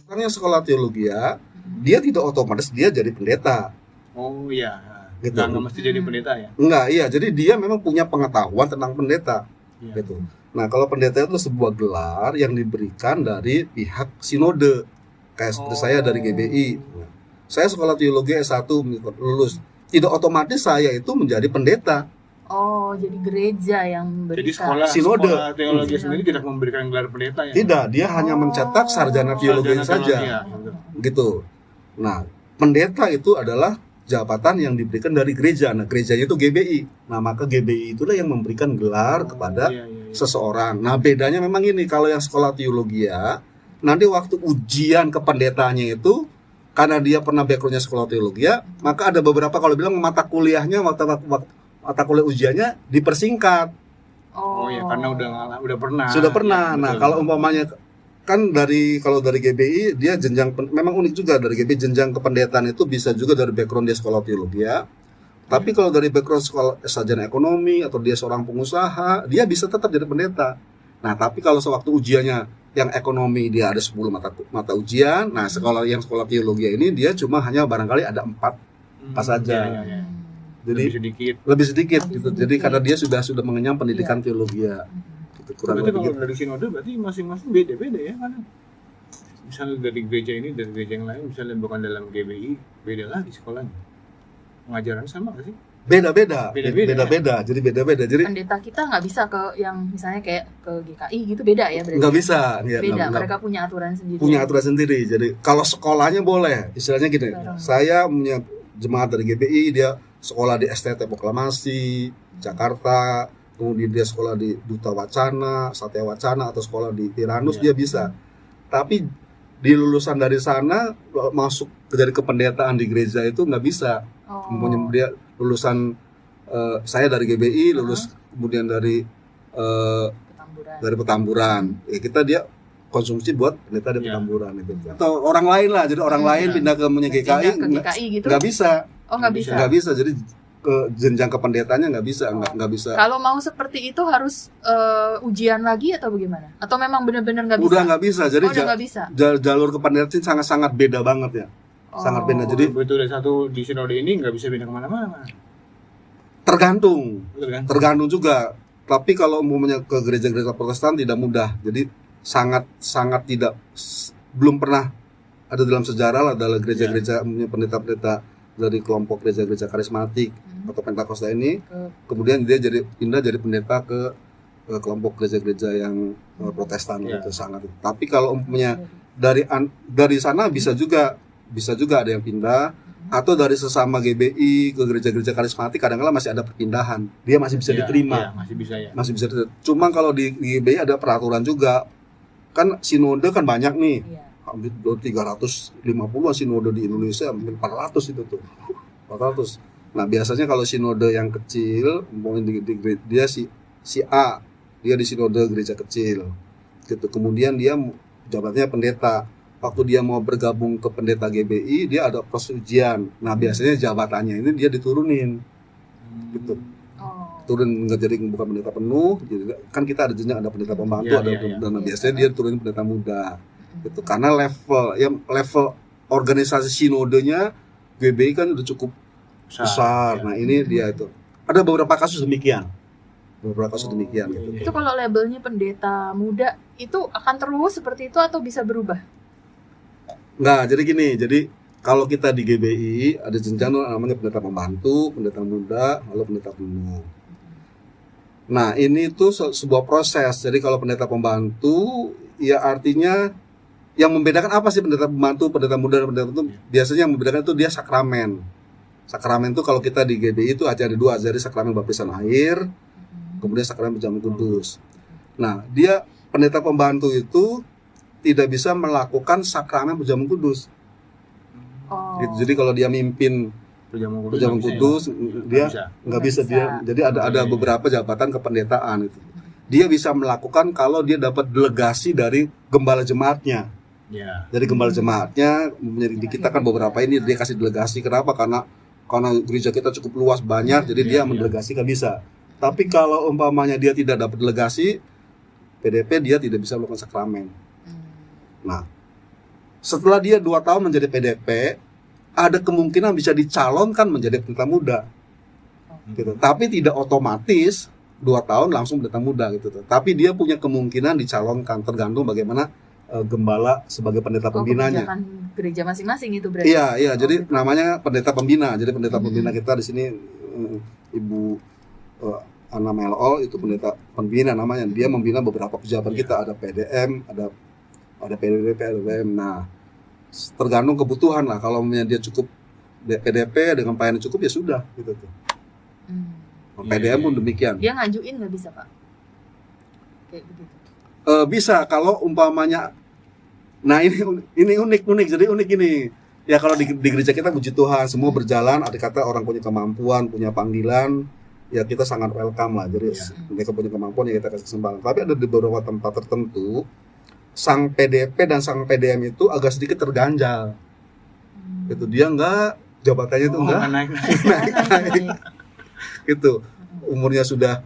Orang yang sekolah teologi ya, dia tidak otomatis dia jadi pendeta. Oh iya, Gitu. nggak mesti jadi pendeta ya? Enggak, iya. Jadi dia memang punya pengetahuan tentang pendeta. Iya. Gitu. Nah, kalau pendeta itu sebuah gelar yang diberikan dari pihak sinode. Kayak seperti saya dari GBI. Nah, saya sekolah teologi S1 lulus. Tidak otomatis saya itu menjadi pendeta. Oh, jadi gereja yang memberikan. Jadi sekolah Sinode. teologi sendiri tidak memberikan gelar pendeta ya? Tidak, dia hanya mencetak sarjana teologi Sarjana saja. teologi, ya. Gitu. Nah, pendeta itu adalah jabatan yang diberikan dari gereja. Nah, gerejanya itu GBI. Nah, maka GBI itulah yang memberikan gelar kepada Iya, iya, iya. seseorang. Nah, bedanya memang ini, kalau yang sekolah teologi ya, nanti waktu ujian kependetaannya itu, karena dia pernah backgroundnya sekolah teologi ya, maka ada beberapa, kalau bilang mata kuliahnya, mata kuliah ujiannya dipersingkat. Oh ya, karena udah pernah. Sudah pernah. Ya, Nah, betul. kalau umpamanya kan kalau dari GBI dia jenjang memang unik juga, dari GBI jenjang kependetaan itu bisa juga dari background dia sekolah teologi ya. Tapi kalau dari background sekolah sarjana ekonomi atau dia seorang pengusaha, dia bisa tetap jadi pendeta. Nah, tapi kalau sewaktu ujiannya yang ekonomi dia ada 10 mata ujian, nah sekolah teologi ini dia cuma hanya barangkali ada 4 pas saja. Iya, iya, iya. Jadi lebih sedikit. gitu. Jadi karena dia sudah mengenyam pendidikan teologi ya. Gitu, kurang Berarti lebih kalau gitu. dari sinode berarti masing-masing beda-beda ya kan? Misalnya dari gereja ini, dari gereja yang lain, misalnya bukan dalam GBI, beda lagi sekolahnya. Pengajaran sama nggak sih? Beda-beda. Beda-beda. Jadi beda-beda. Jadi Pendeta kita nggak bisa ke yang misalnya kayak ke GKI gitu, beda ya berarti. nggak bisa. Ya, Beda, nggak- mereka punya aturan sendiri. punya aturan sendiri. Jadi kalau sekolahnya boleh, istilahnya gini. Bareng. Saya punya jemaat dari GBI, dia sekolah di STT Proklamasi Jakarta, kemudian dia sekolah di Duta Wacana, Satya Wacana, atau sekolah di Tiranus, dia bisa. Tapi di lulusan dari sana masuk dari kependetaan di gereja itu nggak bisa. Oh. Kemudian dia lulusan saya dari GBI, lulus kemudian dari Petamburan. Petamburan. Ya kita dia konsumsi buat pendeta di Iya. Petamburan itu. Atau orang lain lah, jadi orang lain pindah ke Pindah GKI ke GKI gitu. nggak bisa. Oh, nggak bisa. Nggak bisa. Jadi ke jenjang kependetaannya nggak bisa, nggak bisa. Kalau mau seperti itu harus ujian lagi atau bagaimana? Atau memang benar-benar nggak bisa? Udah nggak bisa. Jadi udah nggak bisa. jalur kependetaan sangat-sangat beda banget ya. Sangat beda. Jadi Betul, ada satu di sinode ini nggak bisa pindah kemana-mana. tergantung. Betul kan? Tergantung juga. Tapi kalau umpamanya ke gereja-gereja Protestan tidak mudah. Jadi sangat tidak, belum pernah ada dalam sejarah lah, adalah gereja-gereja punya pendeta-pendeta dari kelompok gereja-gereja karismatik atau Pentakosta ini, kemudian dia pindah jadi pendeta ke kelompok gereja-gereja yang Protestan Iya. gitu, sangat. Tapi kalau umpamanya dari sana bisa juga ada yang pindah, atau dari sesama GBI ke gereja-gereja karismatik kadang-kadang masih ada perpindahan, dia masih bisa Iya, diterima. iya, masih bisa ya. Masih bisa diterima. Cuma kalau di GBI ada peraturan juga, kan sinode kan banyak nih, Iya. hampir 350 sinode di Indonesia, hampir 400 itu tuh, 400. Nah biasanya kalau sinode yang kecil, mungkin dia si A, dia di sinode gereja kecil, gitu. Kemudian dia jabatannya pendeta. Waktu dia mau bergabung ke pendeta GBI, dia ada proses ujian. Nah biasanya jabatannya ini dia diturunin, gitu. Oh. Turun nggak jadi bukan pendeta penuh, jadi kan kita ada jenjang, ada pendeta pembantu, Iya, ada iya, iya. dan biasanya dia turunin pendeta muda, gitu. Karena level organisasi sinodenya GBI kan udah cukup besar. Ya. Nah ini dia itu. Ada beberapa kasus demikian, gitu. Itu kalau labelnya pendeta muda itu akan terus seperti itu atau bisa berubah? Nggak, jadi gini, jadi kalau kita di GBI ada jenjang namanya pendeta pembantu, pendeta muda, lalu pendeta penuh. Nah ini tuh sebuah proses. Jadi kalau pendeta pembantu, ya artinya yang membedakan apa sih pendeta pembantu, pendeta muda, dan pendeta penuh? Biasanya yang membedakan itu dia sakramen. Sakramen itu kalau kita di GBI itu ada dua, jadi sakramen baptisan air, kemudian sakramen penjamuan kudus. Nah dia pendeta pembantu itu tidak bisa melakukan sakramen penjamuan kudus. Oh. Gitu. Jadi kalau dia mimpin penjamuan kudus, dia nggak bisa dia. Jadi ada beberapa jabatan kependetaan itu. Dia bisa melakukan kalau dia dapat delegasi dari gembala jemaatnya. Ya. Jadi gembala jemaatnya di kita kan beberapa ini dia kasih delegasi. Kenapa? Karena gereja kita cukup luas banyak, jadi dia mendelegasikan bisa. Tapi kalau umpamanya dia tidak dapat delegasi, PDP dia tidak bisa melakukan sakramen. Nah, setelah dia 2 tahun menjadi PDP, ada kemungkinan bisa dicalonkan menjadi pendeta muda. Gitu. Tapi tidak otomatis 2 tahun langsung pendeta muda gitu. Tapi dia punya kemungkinan dicalonkan, tergantung bagaimana gembala sebagai pendeta pembinanya. Kebijakan gereja masing-masing itu berarti. Iya, jadi gitu. namanya pendeta pembina. Jadi pendeta pembina kita di sini Ibu Anna Melol itu pendeta pembina namanya. Dia membina beberapa pejabat kita, ada PDM, ada PDP, ada PM. Nah, tergantung kebutuhan lah. Kalau dia cukup PDP dengan pelayanan cukup ya sudah gitu tuh. PDM pun demikian. Dia ngajuin nggak bisa, Pak? Kayak begitu. Bisa kalau umpamanya. Nah ini unik. Jadi unik ini. Ya kalau di gereja kita puji Tuhan semua berjalan. Ada kata orang punya kemampuan, punya panggilan, ya kita sangat welcome lah. Jadi mereka punya kemampuan ya kita kasih kesempatan. Tapi ada di beberapa tempat tertentu sang PDP dan sang PDM itu agak sedikit terganjal. Gitu dia enggak jabatannya itu enggak naik. Gitu. Umurnya sudah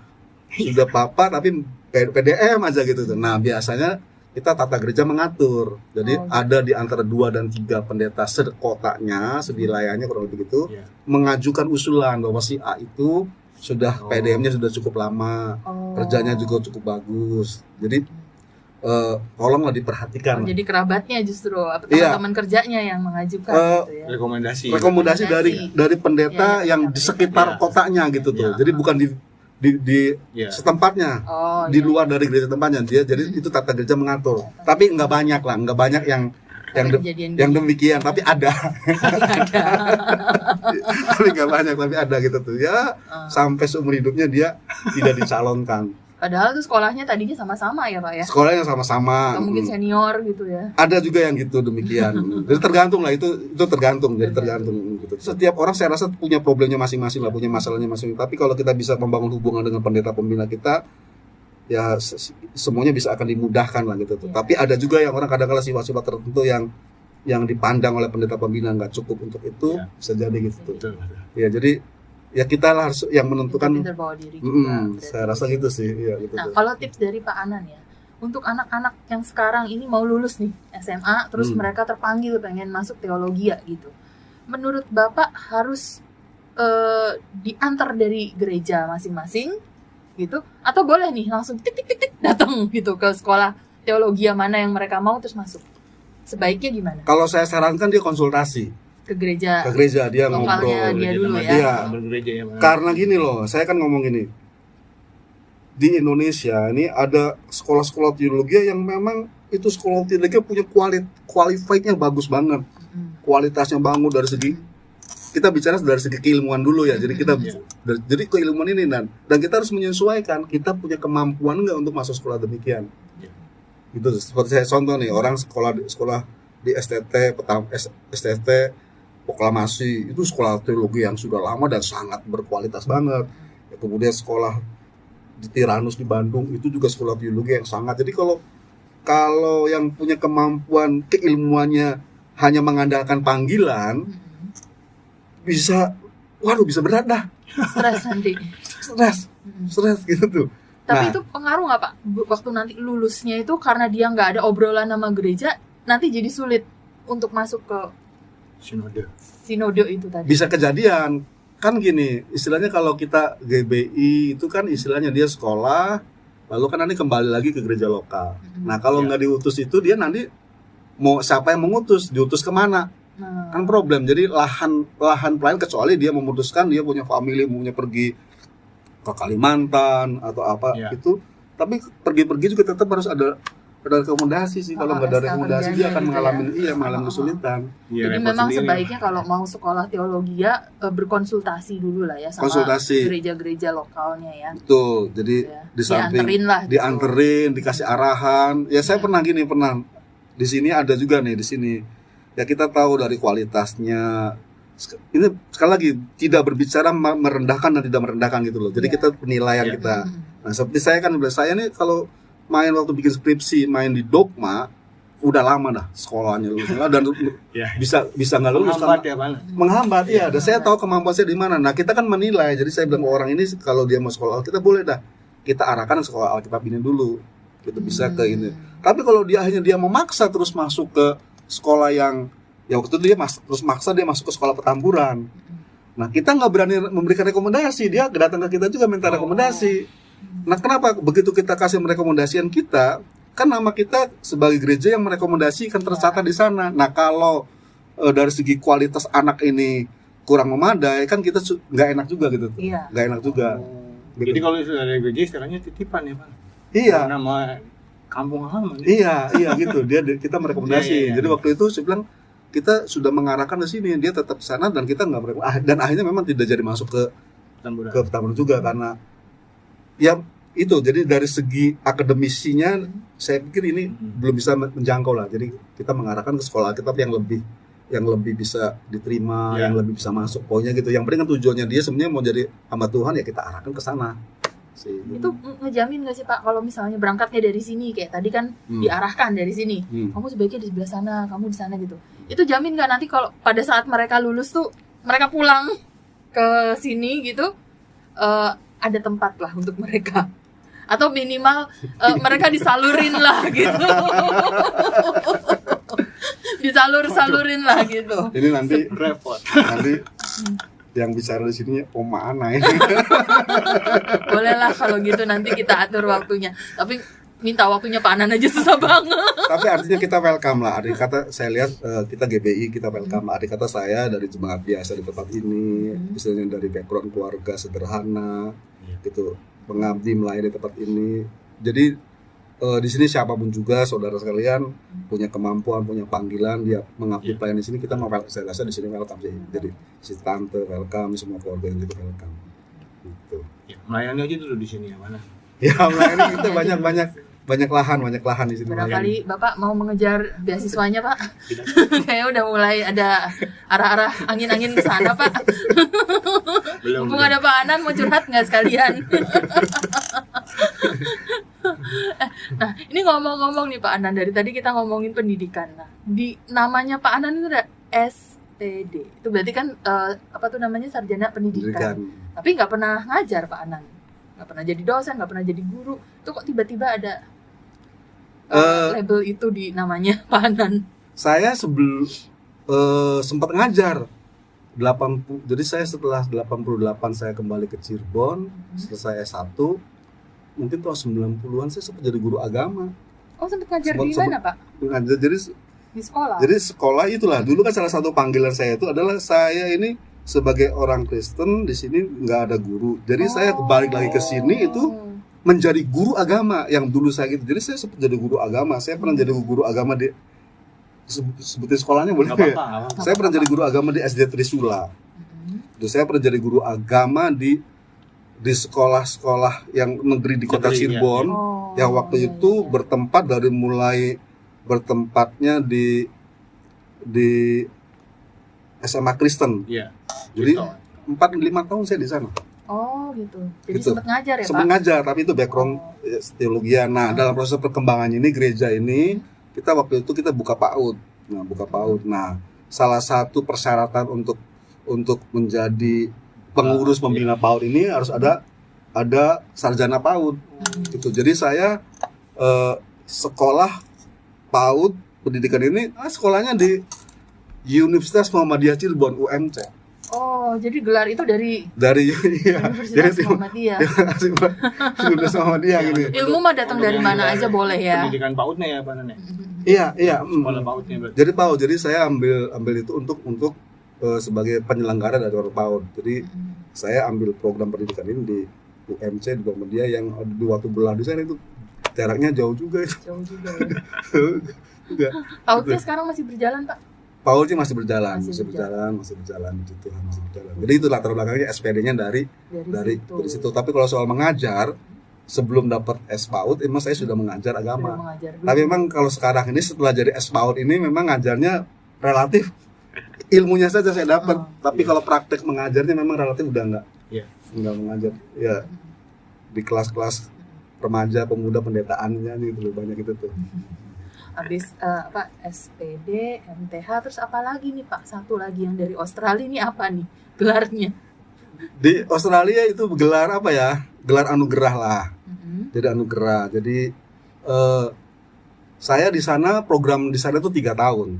papa tapi PDM aja gitu tuh. Nah, biasanya kita tata gereja mengatur. Jadi ada di antara 2 dan 3 pendeta sekotanya, sewilayahnya kurang lebih begitu, mengajukan usulan bahwa si A itu sudah PDM-nya sudah cukup lama, kerjanya juga cukup bagus. Jadi tolonglah diperhatikan. Jadi kerabatnya justru teman-teman kerjanya yang mengajukan gitu ya. Rekomendasi dari pendeta yang di sekitar kotanya gitu tuh. Jadi bukan di setempatnya, di luar dari gereja tempatnya dia. Jadi itu tata gereja mengatur. Tapi nggak banyak yang demikian, tapi ada. Tapi nggak banyak, tapi ada gitu tuh ya. Sampai seumur hidupnya dia tidak dicalonkan. Padahal tuh sekolahnya tadinya sama-sama ya Pak ya. Sekolahnya sama-sama. Atau mungkin senior gitu ya. Ada juga yang gitu demikian. Jadi tergantung lah itu tergantung. Jadi tergantung gitu. Setiap orang saya rasa punya problemnya masing-masing lah, punya masalahnya masing-masing. Tapi kalau kita bisa membangun hubungan dengan pendeta pembina kita, ya semuanya bisa akan dimudahkan lah gitu. Tapi ada juga yang orang kadang-kadang sifat-sifat tertentu yang dipandang oleh pendeta pembina nggak cukup untuk itu, bisa jadi gitu. Ya jadi ya kita lah harus yang menentukan. Diri juga, saya rasa gitu sih. Ya, gitu. Nah kalau tips dari Pak Anan ya, untuk anak-anak yang sekarang ini mau lulus nih SMA, terus mereka terpanggil pengen masuk teologi ya gitu. Menurut Bapak harus diantar dari gereja masing-masing gitu, atau boleh nih langsung tik datang gitu ke sekolah teologi mana yang mereka mau terus masuk? Sebaiknya gimana? Kalau saya sarankan dia konsultasi ke gereja dia ngobrol dia dulu ya. Karena gini loh, saya kan ngomong gini, di Indonesia ini ada sekolah-sekolah teologi yang memang itu sekolah teologi punya qualified-nya bagus banget, kualitasnya bangun dari segi, kita bicara dari segi keilmuan dulu ya. Jadi kita jadi keilmuan ini dan kita harus menyesuaikan, kita punya kemampuan nggak untuk masuk sekolah demikian. Itu seperti saya contoh nih, orang sekolah di STT Proklamasi, itu sekolah teologi yang sudah lama dan sangat berkualitas banget. Ya, kemudian sekolah di Tiranus di Bandung itu juga sekolah teologi yang sangat. Jadi kalau yang punya kemampuan keilmuannya hanya mengandalkan panggilan, bisa berat dah. Stres nanti. Stres gitu tuh. Tapi itu pengaruh nggak Pak? Waktu nanti lulusnya itu karena dia nggak ada obrolan sama gereja, nanti jadi sulit untuk masuk ke sinode itu tadi. Bisa kejadian. Kan gini, istilahnya kalau kita GBI itu kan istilahnya dia sekolah, lalu kan nanti kembali lagi ke gereja lokal. Nah kalau nggak diutus itu dia nanti mau siapa yang mengutus, diutus kemana? Kan problem. Jadi lahan pelayan, kecuali dia memutuskan dia punya family, punya pergi ke Kalimantan atau apa itu. Tapi pergi-pergi juga tetap harus ada rekomendasi sih. Kalau nggak ada rekomendasi dia akan mengalami kesulitan. Jadi memang sebaiknya kalau mau sekolah teologi ya berkonsultasi dulu lah ya sama gereja-gereja lokalnya ya. Betul. Jadi di samping dianterin, dikasih arahan. Ya saya pernah di sini ada juga nih di sini. Ya kita tahu dari kualitasnya. Ini sekali lagi tidak berbicara merendahkan dan tidak merendahkan gitu loh. Jadi kita penilaian kita. Nah seperti saya nih kalau main waktu bikin skripsi, main di Dogma, udah lama dah sekolahnya lulusnya dan Ya. bisa nggak lulus Menghambat karena ya Pak. menghambat ya. Dan saya tahu kemampuan saya di mana. Nah kita kan menilai. Jadi saya bilang orang ini kalau dia mau sekolah Alkitab boleh dah kita arahkan ke sekolah Alkitab ini dulu. Itu bisa ke ini. Tapi kalau dia akhirnya dia memaksa terus masuk ke sekolah yang ya waktu itu dia terus maksa dia masuk ke sekolah Petamburan. Nah kita nggak berani memberikan rekomendasi. Dia datang ke kita juga minta rekomendasi. Nah kenapa begitu kita kasih rekomendasian kita, kan nama kita sebagai gereja yang merekomendasikan tercatat di sana. Nah kalau dari segi kualitas anak ini kurang memadai, kan kita nggak enak juga gitu. Iya. Nggak enak juga. Gitu. Jadi kalau sudah dari gereja istilahnya titipan ya Pak. Iya. Nama kampung halaman. Iya gitu. Kita merekomendasi. Iya. Jadi waktu itu saya bilang kita sudah mengarahkan ke sini, dia tetap ke sana dan kita nggak merekomendasi. Dan akhirnya memang tidak jadi masuk ke Petamburan juga karena ya itu. Jadi dari segi akademisinya saya pikir ini belum bisa menjangkau lah. Jadi kita mengarahkan ke sekolah Alkitab yang lebih bisa diterima, Ya. yang lebih bisa masuk poinnya gitu. Yang penting kan tujuannya dia sebenarnya mau jadi hamba Tuhan ya kita arahkan ke sana. Itu ngejamin nggak sih Pak kalau misalnya berangkatnya dari sini kayak tadi kan diarahkan dari sini, kamu sebaiknya di sebelah sana, kamu di sana gitu. Itu jamin nggak nanti kalau pada saat mereka lulus tuh mereka pulang ke sini gitu ada tempat lah untuk mereka atau minimal mereka disalurin lah gitu. Disalur-salurin lah gitu. Ini nanti repot. nanti yang bicara di sini Oma Ana ini. Boleh lah kalau gitu nanti kita atur waktunya. Tapi minta waktunya Pak Anan aja susah banget. Tapi artinya kita welcome lah. Adik kata saya lihat kita GBI kita welcome. Adik kata saya dari jemaat biasa di tempat ini, misalnya dari background keluarga sederhana, gitu, pengabdi melayani tempat ini. Jadi di sini siapapun juga saudara sekalian punya kemampuan, punya panggilan dia mengabdi pelayan di sini, kita mau saya rasa di sini welcome sih. Jadi si tante welcome, semua keluarga yang kita welcome. Gitu. Ya, melayani aja dulu di sini ya mana? Ya melayani kita banyak lahan di sini. Barangkali Bapak mau mengejar beasiswanya Pak. Kayaknya udah mulai ada arah-arah angin-angin ke sana Pak. Mumpung ada Pak Anan mau curhat nggak sekalian? Nah ini ngomong-ngomong nih Pak Anan, dari tadi kita ngomongin pendidikan. Nah di namanya Pak Anan itu ada SPD. Itu berarti kan apa tuh namanya sarjana pendidikan. Tapi nggak pernah ngajar Pak Anan. Nggak pernah jadi dosen, nggak pernah jadi guru. Itu kok tiba-tiba ada label itu di namanya Pak Anan? Saya sempat ngajar 80. Jadi saya setelah 88 saya kembali ke Cirebon, selesai S1. Mungkin tahun 90-an saya sempat jadi guru agama. Oh sempat ngajar di mana Pak? Ngajar jadi Di sekolah? Jadi sekolah itulah. Dulu kan salah satu panggilan saya itu adalah saya ini sebagai orang Kristen di sini nggak ada guru. Jadi saya balik lagi ke sini itu menjadi guru agama yang dulu saya gitu. Jadi saya sempat jadi guru agama. Saya pernah jadi guru agama di sebutin sekolahnya boleh ya? Saya pernah jadi guru agama di SD Trisula. Terus saya pernah jadi guru agama di sekolah-sekolah yang negeri di kota Cirebon, yang waktu itu bertempat dari mulai bertempatnya di SMA Kristen. Iya. Jadi 4-5 tahun saya di sana. Oh gitu. Jadi Gitu. sempat ngajar ya Sempat Pak? ngajar, tapi itu background teologian. Nah, dalam proses perkembangan ini gereja ini kita waktu itu kita buka PAUD. Nah, salah satu persyaratan untuk menjadi pengurus pembina PAUD ini harus ada sarjana PAUD. Gitu. Jadi saya sekolah PAUD pendidikan ini sekolahnya di Universitas Muhammadiyah Cirebon UMC. Oh, jadi gelar itu dari Universitas Muhammadiyah. Universitas Muhammadiyah gitu. Ilmu mah datang dari mana aja boleh ya. Pendidikan PAUD-nya ya Pak Anan ya? Iya. Sekolah PAUD-nya berarti. Jadi PAUD, jadi saya ambil itu untuk sebagai penyelenggara dari PAUD. Jadi saya ambil program pendidikan ini di UMC di Muhammadiyah yang di waktu Beladu sana itu jaraknya jauh juga itu. Jauh juga ya. PAUD-nya sekarang masih berjalan Pak? PAUD-nya masih berjalan. Puji Tuhan, masih berjalan. Jadi itu latar belakangnya SPD-nya dari situ. Tapi kalau soal mengajar, sebelum dapat S-PAUD, emang saya sudah mengajar agama. Tapi memang kalau sekarang ini setelah jadi S-PAUD ini memang ngajarnya relatif ilmunya saja saya dapat. Tapi kalau praktek mengajarnya memang relatif udah enggak mengajar. Ya di kelas-kelas remaja, pemuda, pendetaannya gitu banyak itu tuh. Habis SPD, MTH, terus apa lagi nih Pak? Satu lagi yang dari Australia ini apa nih gelarnya? Di Australia itu gelar apa ya? Gelar anugerah lah. Jadi anugerah. Jadi saya di sana, program di sana itu 3 tahun.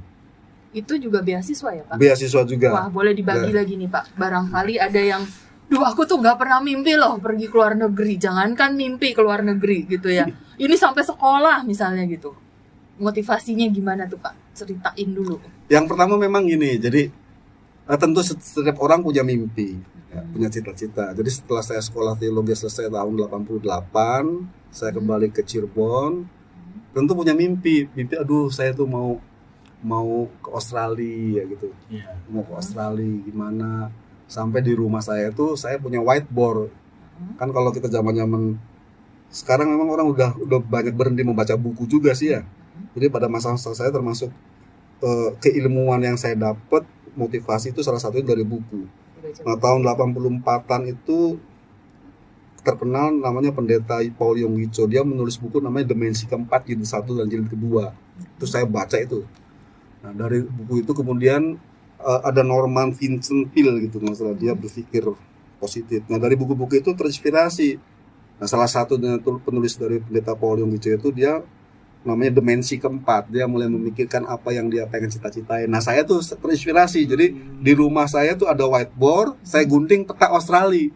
Itu juga beasiswa ya Pak? Beasiswa juga. Wah, boleh dibagi lagi nih Pak. Barangkali ada yang, duh aku tuh nggak pernah mimpi loh pergi ke luar negeri. Jangankan mimpi ke luar negeri gitu ya. Ini sampai sekolah misalnya gitu. Motivasinya gimana tuh Pak? Ceritain dulu. Yang pertama memang gini, jadi tentu setiap orang punya mimpi, ya, punya cita-cita. Jadi setelah saya sekolah teologi selesai tahun 88, saya kembali ke Cirebon. Tentu punya mimpi, aduh saya tuh mau ke Australia gitu. Mau ke Australia gimana? Sampai di rumah saya tuh saya punya whiteboard. Kan kalau kita zaman-zaman sekarang memang orang udah banyak berhenti membaca buku juga sih ya. Jadi pada masa-masa saya termasuk keilmuan yang saya dapat, motivasi itu salah satunya dari buku. Nah, tahun 84-an itu terkenal namanya pendeta Paul Yong Gicho. Dia menulis buku namanya Dimensi Keempat, jilid 1 dan jilid kedua. Itu saya baca itu. Nah, dari buku itu kemudian ada Norman Vincent Peale gitu, masalah dia berpikir positif. Nah, dari buku-buku itu terinspirasi. Nah, salah satu penulis dari pendeta Paul Yong Gicho itu dia namanya Dimensi Keempat. Dia mulai memikirkan apa yang dia pengen cita-citain. Nah, saya tuh terinspirasi. Jadi di rumah saya tuh ada whiteboard, saya gunting peta Australia.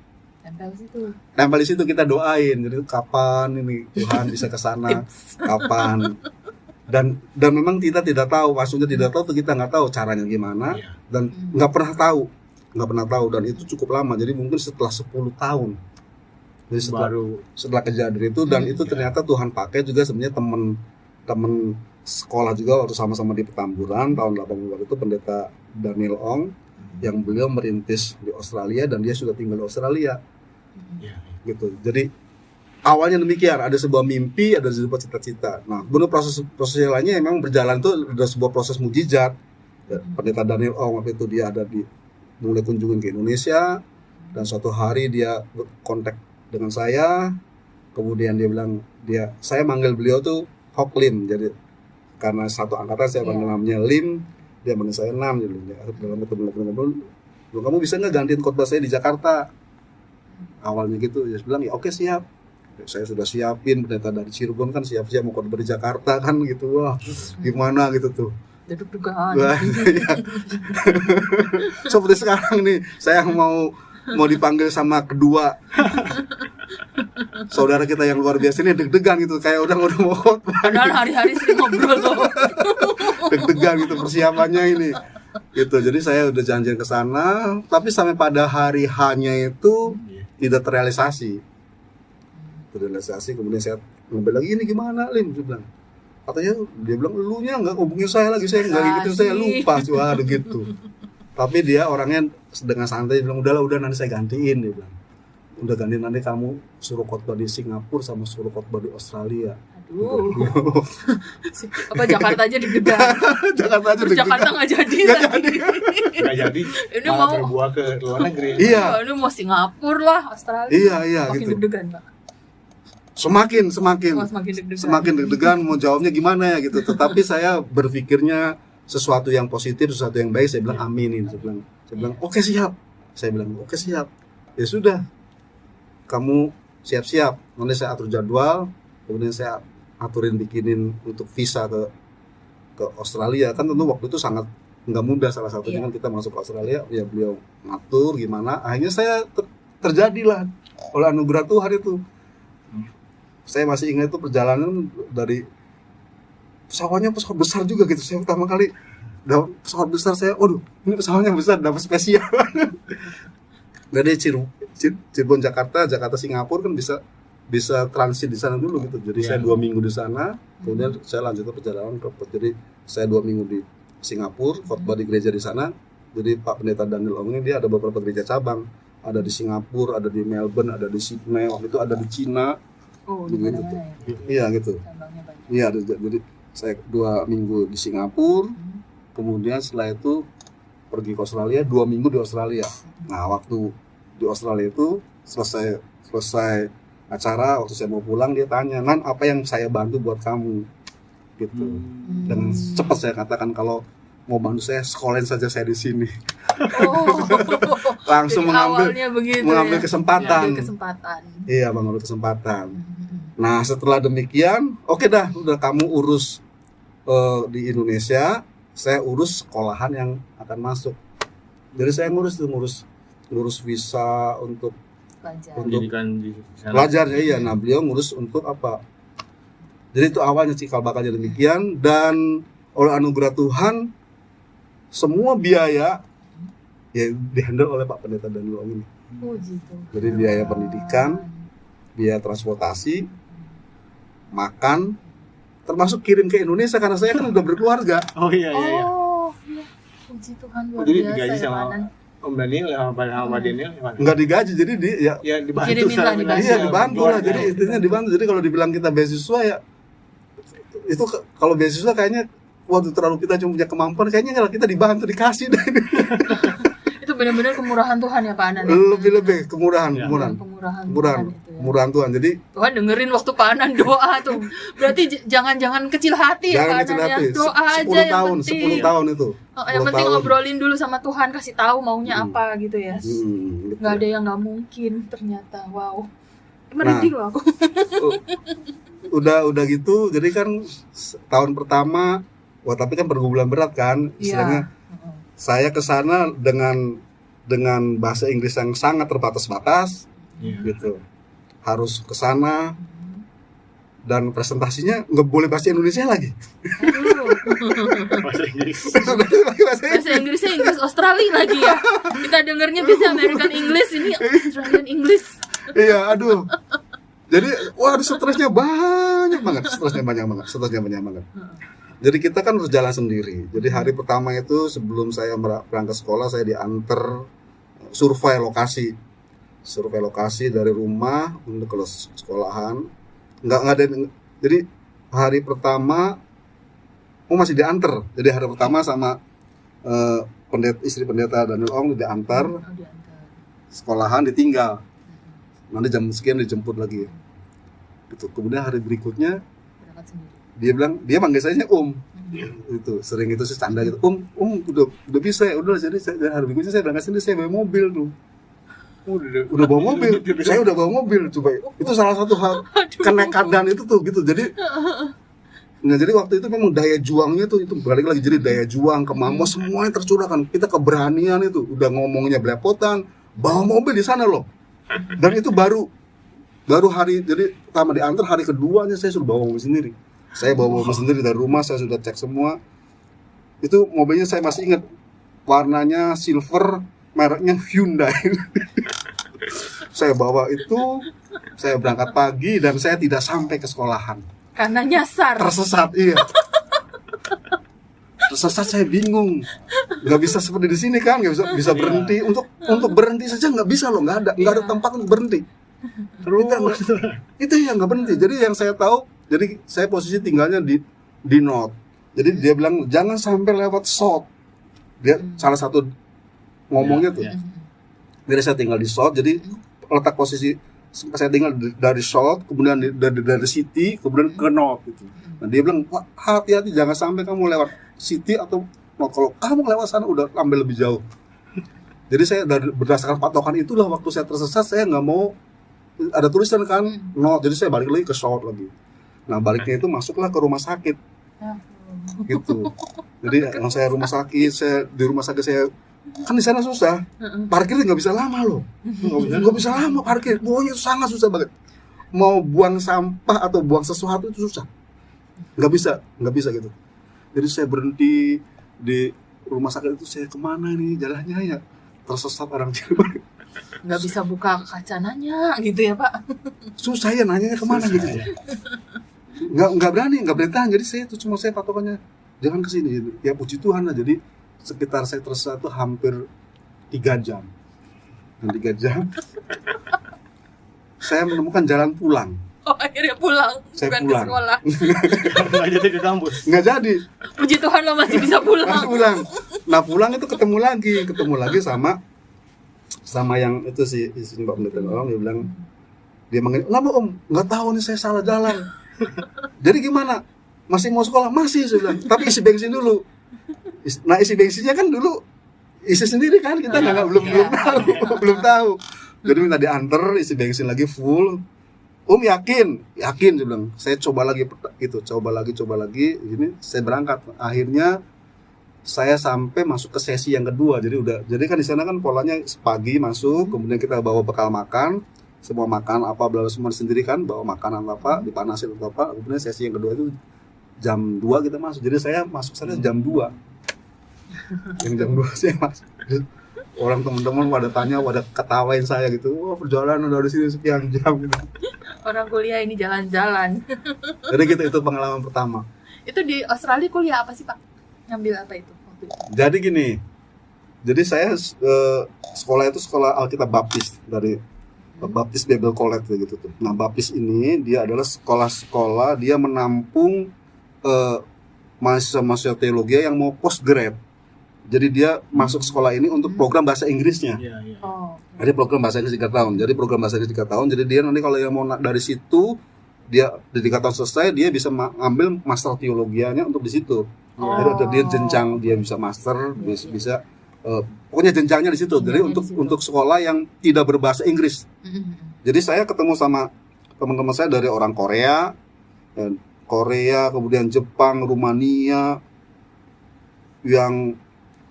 Tempel di situ kita doain. Jadi kapan ini Tuhan bisa ke sana? Kapan? Dan memang kita tidak tahu, maksudnya tidak tahu tuh kita nggak tahu caranya gimana dan nggak pernah tahu dan itu cukup lama. Jadi mungkin setelah 10 tahun. Jadi setelah kejadian itu dan itu ternyata Tuhan pakai juga sebenarnya teman sekolah juga waktu sama-sama di Petamburan tahun 80 itu pendeta Daniel Ong yang beliau merintis di Australia dan dia sudah tinggal di Australia. Gitu. Jadi awalnya demikian, ada sebuah mimpi, ada sebuah cita-cita. Nah, benar proses lainnya memang berjalan itu ada sebuah proses mujizat. Pendeta Daniel Ong waktu itu dia ada mulai kunjungin ke Indonesia dan suatu hari dia kontak dengan saya, kemudian dia bilang saya manggil beliau tuh Hok Lim, jadi karena satu angkatan saya panggil namanya Lim, dia manggil saya Nam, jadi dalam ngobrol, kamu bisa nggak gantiin khotbah saya di Jakarta? Awalnya gitu, dia bilang ya oke siap. Saya sudah siapin, pendeta dari Cirebon kan siap-siap mau khotbah di Jakarta kan gitu, wah gimana gitu tuh. Duduk-dudukan. Seperti sekarang nih, saya mau dipanggil sama kedua saudara kita yang luar biasa ini, deg-degan gitu, kayak udah mau khotbah. Padahal hari-hari sering ngobrol loh. Deg-degan gitu persiapannya ini. Gitu. Jadi saya udah janjian ke sana, tapi sampai pada hari H-nya itu tidak terrealisasi. Kemudian saya ngobrol lagi, ini gimana Lim? Dia bilang elunya nggak hubungin saya lagi, saya nggak gitu, saya lupa aduh gitu. Tapi dia orangnya dengan santai bilang udah nanti saya gantiin, dia bilang udah gantiin, nanti kamu suruh khotbah di Singapura sama suruh khotbah di Australia. Aduh. Apa Jakarta aja deg-degan. Jakarta nggak jadi. Nggak jadi. Ini malah mau berbuah ke luar negeri. Iya. Ini mau Singapura lah, Australia. Iya makin gitu. deg-degan Pak. Semakin deg-degan mau jawabnya gimana ya gitu. Tetapi saya berpikirnya sesuatu yang positif, sesuatu yang baik. Saya bilang aminin. Saya bilang oke siap. Ya sudah, kamu siap-siap. Nanti saya atur jadwal. Kemudian saya aturin bikinin untuk visa ke Australia. Kan tentu waktu itu sangat nggak mudah. Salah satunya kan kita masuk ke Australia. Ya beliau ngatur gimana. Akhirnya saya terjadilah oleh anugerah Tuhan itu. Saya masih ingat itu perjalanan dari pesawat besar juga gitu. Saya pertama kali dapat pesawat besar, saya ini pesawatnya besar, dapat spesial. Dari Cirebon Jakarta Singapura kan bisa transit di sana dulu gitu. Jadi saya 2 minggu di sana, kemudian saya lanjutkan perjalanan ke Perth. Jadi saya 2 minggu di Singapura, khotbah di gereja di sana. Jadi Pak Pendeta Daniel Ong ini dia ada beberapa gereja cabang, ada di Singapura, ada di Melbourne, ada di Sydney, waktu itu ada di Cina. Di mana-mana ya? Iya gitu. Iya, jadi saya 2 minggu di Singapura, kemudian setelah itu pergi ke Australia, 2 minggu di Australia. Nah, waktu di Australia itu selesai acara, waktu saya mau pulang dia tanya, "Nan, apa yang saya bantu buat kamu?" gitu. Dengan cepat saya katakan kalau mau bantu saya sekolahin saja saya di sini. Oh. Langsung Jadi awalnya begitu mengambil ya. kesempatan. Mengambil kesempatan. Iya, mengambil kesempatan. Nah, setelah demikian, oke dah, udah kamu urus di Indonesia, saya urus sekolahan yang akan masuk. Jadi saya ngurus visa untuk Pelajar. pendidikan di sana. pelajarnya, iya. Nah, beliau ngurus untuk apa? Jadi itu awalnya cikal bakalnya demikian, dan oleh anugerah Tuhan semua biaya ya dihandle oleh Pak Pendeta Daniel Ong ini. Puji Tuhan. Jadi biaya pendidikan, biaya transportasi, makan, termasuk kirim ke Indonesia karena saya kan udah berkeluarga. Oh iya. Oh, iya. Puji Tuhan luar Jadi biasa digaji ya sama Pak Anan. Om Daniel sama Daniel gimana? Nggak digaji, jadi Ya dibantu Kirimin lah, secara dibantu. iya finansial. dibantu lah. Jadi intinya dibantu. Jadi kalau dibilang kita beasiswa ya itu kalau beasiswa kayaknya waktu terlalu kita cuma punya kemampuan, kayaknya kalau kita dibantu dikasih deh. Itu benar-benar kemurahan Tuhan ya Pak Anan. ya? Lebih kemurahan, Ya. kemurahan Kemurahan Kemurahan, Tuhan itu ya. kemurahan Tuhan. Jadi Tuhan dengerin waktu Pak Anan doa tuh. Berarti jangan kecil hati ya jangan Pak kecil Anan ya. hati. Doa 10 aja yang tahun, penting. 10 tahun itu. Oh, yang 10 penting tahun. ngobrolin dulu sama Tuhan, kasih tahu maunya apa gitu ya. Gitu. Nggak ada yang nggak mungkin ternyata. Wow. Merinding loh aku. Udah gitu. Jadi kan tahun pertama, wah tapi kan pergumulan berat kan. Istilahnya saya ke sana dengan bahasa Inggris yang sangat terbatas-batas Iya. gitu. Harus ke sana dan presentasinya nggak boleh bahasa Indonesia lagi. Aduh. Bahasa Inggris. Bahasa Inggrisnya Inggris Australia lagi ya. Kita dengernya bisa American English, ini Australian English. Iya, aduh. Jadi, waduh stresnya banyak banget. Stresnya banyak banget. Jadi kita kan harus jalan sendiri. Jadi hari pertama itu sebelum saya berangkat sekolah, saya diantar survei lokasi dari rumah untuk ke sekolahan. Nggak ada. Jadi hari pertama masih diantar. Jadi hari pertama sama istri pendeta Daniel Ong diantar, Oh, diantar. sekolahan ditinggal. Nanti jam sekian dijemput lagi. Gitu. Kemudian hari berikutnya Berangkat sendiri. dia bilang, dia manggil saya itu sering itu sih canda gitu, udah bisa ya, udah. Jadi hari berikutnya saya berangkat sendiri, saya bawa mobil tuh. Udah bawa mobil, saya udah bawa mobil. Coba itu salah satu hal kenekatan itu tuh gitu. Jadi nah, jadi waktu itu memang daya juangnya tuh, itu balik lagi, jadi daya juang, kemampuan semuanya tercurahkan. Kita keberanian itu, udah ngomongnya belepotan, bawa mobil di sana loh. Dan itu baru hari, jadi pertama diantar, hari keduanya saya sudah bawa mobil sendiri. Saya bawa mobil sendiri dari rumah, saya sudah cek semua. Itu mobilnya saya masih ingat, warnanya silver, mereknya Hyundai. Saya bawa itu, saya berangkat pagi dan saya tidak sampai ke sekolahan. Karena nyasar. Tersesat, iya. Tersesat, saya bingung. Nggak bisa seperti di sini kan, nggak bisa berhenti. Untuk berhenti saja nggak bisa loh, nggak ada tempat untuk berhenti. Itu yang nggak berhenti. Jadi yang saya tahu, jadi saya posisi tinggalnya di North. Jadi dia bilang jangan sampai lewat South. Dia salah satu ngomongnya tuh. Jadi saya tinggal di South. Jadi letak posisi saya tinggal dari South, kemudian dari City, kemudian ke North gitu. Nah dia bilang, wah, hati-hati jangan sampai kamu lewat City atau North. Kalau kamu lewat sana udah ambil lebih jauh. Jadi saya berdasarkan patokan itulah, waktu saya tersesat saya nggak mau, ada tulisan kan North, jadi saya balik lagi ke South lagi. Nah baliknya itu masuklah ke rumah sakit gitu. Jadi saya di rumah sakit saya kan di sana susah, parkirnya nggak bisa lama loh, nggak bisa lama parkir, pokoknya itu sangat susah banget. Mau buang sampah atau buang sesuatu itu susah, nggak bisa gitu. Jadi saya berhenti di rumah sakit itu, saya kemana nih jalannya ya, tersesat orang Cirebon. Nggak bisa buka kaca nanya gitu ya Pak. Susah ya nanyanya kemana gitu. Nggak berani tahan. Jadi saya itu cuma saya patokannya jangan kesini. Ya puji Tuhan lah. Jadi sekitar saya tersesat itu hampir 3 jam. Dan 3 jam saya menemukan jalan pulang. Oh akhirnya pulang, Saya bukan pulang. ke sekolah. Nggak jadi ke kampus. Nggak jadi. Puji Tuhan lo masih bisa pulang. Pulang. Nah pulang itu ketemu lagi sama yang itu si Pak Pendeta orang, dia bilang, dia manggil, kenapa Om? Nggak tahu nih, saya salah jalan. Jadi gimana? masih mau sekolah? Masih, saya bilang. Tapi isi bensin dulu. Nah, isi bensinnya kan dulu isi sendiri kan, kita belum tahu. Jadi minta diantar, isi bensin lagi full. Om yakin, saya bilang. Saya coba lagi coba lagi. Ini saya berangkat. Akhirnya saya sampai masuk ke sesi yang kedua. Jadi kan di sana kan polanya pagi masuk, kemudian kita bawa bekal makan, semua makan apa bla semua sendiri kan, bawa makanan apa, dipanasin atau apa. Kemudian sesi yang kedua itu jam 2 kita masuk. Jadi saya masuk sana jam 2. Yang jam 2 saya masuk. Orang teman-teman pada tanya, pada ketawain saya gitu. Wah, perjalanan dari sini sekian jam gitu. Orang kuliah ini jalan-jalan. Jadi gitu, itu pengalaman pertama. Itu di Australia kuliah apa sih, Pak? Ngambil apa itu waktu itu? Jadi gini. Jadi saya sekolah itu sekolah Alkitab Baptis dari Baptis Bible College gitu tuh. Nah, Baptis ini dia adalah sekolah-sekolah dia menampung mahasiswa-mahasiswa teologi yang mau postgrad. Jadi dia masuk sekolah ini untuk program bahasa Inggrisnya. Oh. Jadi program bahasa Inggris 3 tahun. Jadi program bahasa Inggris 3 tahun. Jadi dia nanti kalau yang mau dari situ, dia di 3 tahun selesai, dia bisa ambil master teologianya untuk di situ. Jadi ada dia jenjang, dia bisa master, bisa pokoknya jenjangnya di situ. Jadi untuk sekolah yang tidak berbahasa Inggris. Jadi saya ketemu sama teman-teman saya dari orang Korea, kemudian Jepang, Rumania, yang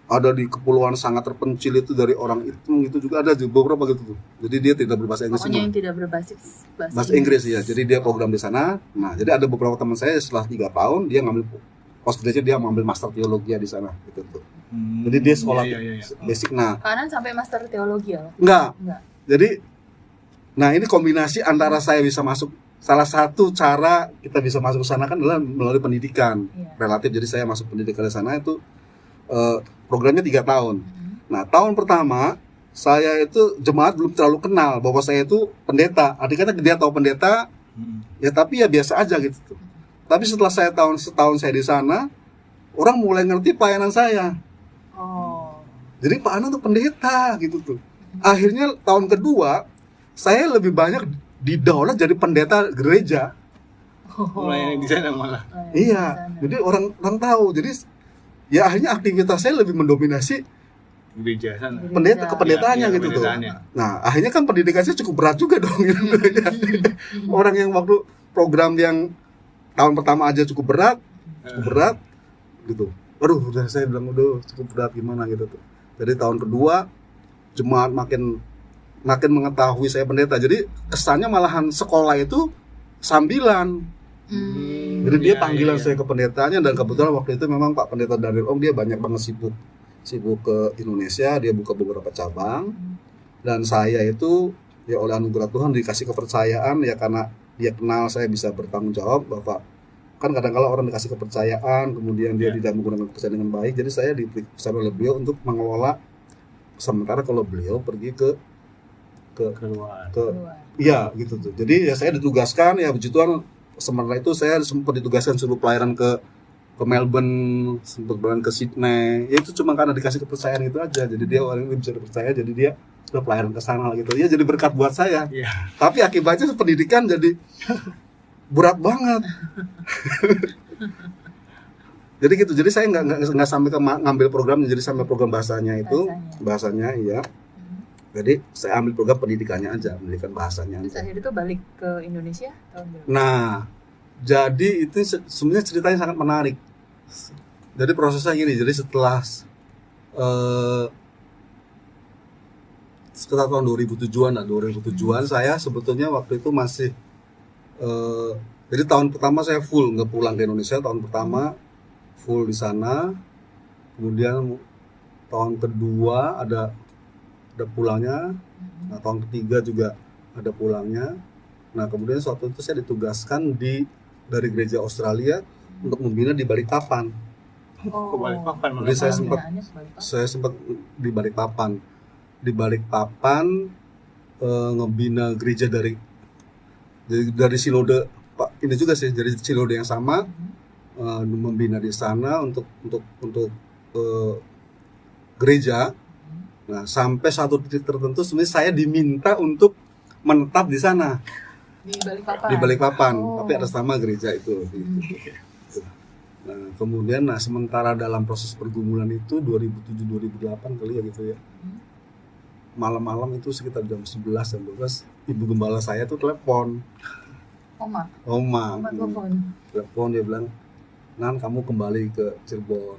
ada di kepulauan sangat terpencil itu dari orang itu juga ada beberapa gitu tuh. Jadi dia tidak berbahasa Inggris. Pokoknya yang tidak berbasis bahasa Inggris ya. Jadi dia program di sana. Nah, jadi ada beberapa teman saya setelah 3 tahun dia ngambil postgraduate, dia mengambil master teologi di sana gitu tuh. Jadi dia sekolah basic. Nah, kanan sampai master teologi ya? Enggak. Jadi nah ini kombinasi antara saya bisa masuk, salah satu cara kita bisa masuk ke sana kan adalah melalui pendidikan. Relatif, jadi saya masuk pendidikan di sana itu programnya 3 tahun. Nah, tahun pertama saya itu jemaat belum terlalu kenal bahwa saya itu pendeta. Artinya dia tahu pendeta, ya tapi ya biasa aja gitu tuh. Tapi setelah setahun saya di sana, orang mulai ngerti pelayanan saya. Jadi Pak Anang tuh pendeta gitu tuh. Akhirnya tahun kedua saya lebih banyak didaulat jadi pendeta gereja. Melayani di sana malah. Iya, jadi orang tahu. Jadi ya akhirnya aktivitas saya lebih mendominasi gereja sana. Pendetaannya gitu tuh. Nah, akhirnya kan pendidikan saya cukup berat juga dong gitu. Orang yang waktu program yang tahun pertama aja cukup berat gitu. Aduh, udah saya bilang udah cukup berat gimana gitu tuh. Jadi tahun kedua jemaat makin mengetahui saya pendeta. Jadi kesannya malahan sekolah itu sambilan. Jadi dia panggilan saya ke pendetanya, dan kebetulan waktu itu memang Pak Pendeta Daniel Ong dia banyak banget sibuk ke Indonesia, dia buka beberapa cabang. Dan saya itu ya oleh anugerah Tuhan dikasih kepercayaan ya, karena dia kenal saya bisa bertanggung jawab. Bapak kan kadang-kala orang dikasih kepercayaan kemudian dia tidak menggunakan kepercayaan dengan baik. Jadi saya dipesan oleh beliau untuk mengelola sementara kalau beliau pergi ke iya gitu tuh. Jadi ya saya ditugaskan ya begituan. Sementara itu saya sempat ditugaskan suruh pelayaran ke Melbourne, sempat pelayaran ke Sydney. Ya itu cuma karena dikasih kepercayaan itu aja. Jadi dia orang ini bisa dipercaya, jadi dia udah pelayaran ke sana gitu. Ya jadi berkat buat saya. Tapi akibatnya pendidikan jadi berat banget. Jadi gitu. Jadi saya nggak sampai ke ngambil programnya, jadi sampai program bahasanya iya. Jadi saya ambil program pendidikannya aja, pendidikan bahasanya aja. Akhirnya itu balik ke Indonesia tahun berapa? Nah, jadi itu sebenarnya ceritanya sangat menarik. Jadi prosesnya gini, jadi setelah sekitar tahun 2007-an saya sebetulnya waktu itu masih jadi tahun pertama saya full nggak pulang ke Indonesia, tahun pertama full di sana. Kemudian tahun kedua ada pulangnya. Nah, tahun ketiga juga ada pulangnya. Nah, kemudian suatu itu saya ditugaskan dari gereja Australia untuk membina di Balikpapan. Jadi saya sempat di Balikpapan. Di Balikpapan ngebina gereja dari sinode Pak ini juga sih, dari sinode yang sama, membina di sana untuk gereja. Nah, sampai satu titik tertentu sebenarnya saya diminta untuk menetap di sana. Di Balikpapan. Tapi atas nama gereja itu. Nah, kemudian sementara dalam proses pergumulan itu 2007-2008 kali ya gitu ya. Malam-malam itu sekitar jam 11 jam 12 ibu gembala saya tuh telepon. Oma Telepon dia bilang, "Nan, kamu kembali ke Cirebon."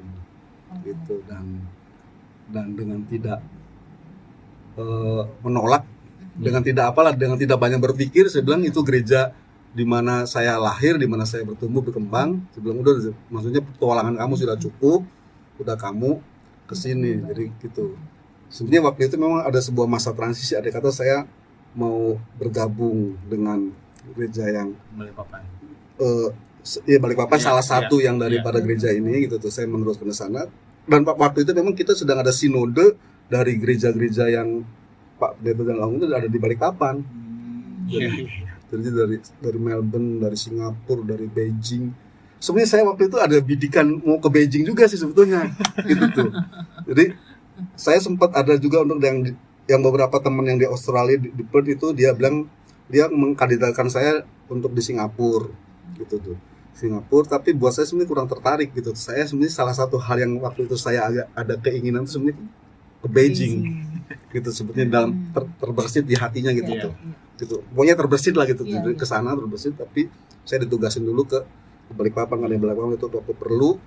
Gitu, dan dengan tidak menolak, dengan tidak banyak berpikir, saya bilang itu gereja di mana saya lahir, di mana saya bertumbuh berkembang. Saya bilang udah, maksudnya petualangan kamu sudah cukup, udah kamu kesini. Jadi gitu. Sebenarnya waktu itu memang ada sebuah masa transisi. Ada kata saya mau bergabung dengan gereja yang Balikpapan. Balikpapan salah satu yang daripada gereja ini gitu tuh. Saya meneruskan ke sana. Dan waktu itu memang kita sedang ada sinode dari gereja-gereja yang Pak Pendeta dan Laung itu ada di Balikpapan. Jadi dari Melbourne, dari Singapura, dari Beijing. Sebenarnya saya waktu itu ada bidikan mau ke Beijing juga sih sebetulnya, gitu tuh. Jadi saya sempat ada juga untuk yang beberapa teman yang di Australia di Perth itu dia bilang dia mengkandidatkan saya untuk di Singapura, gitu tuh. Singapura, tapi buat saya sebenarnya kurang tertarik gitu. Saya sebenarnya salah satu hal yang waktu itu saya agak ada keinginan itu sebenarnya ke Beijing. Gitu sebetulnya dalam terbersit di hatinya gitu tuh. Gitu. Pokoknya terbersit lah gitu, ke sana terbersit, tapi saya ditugasin dulu ke Balikpapan, karena Balikpapan itu waktu perlu.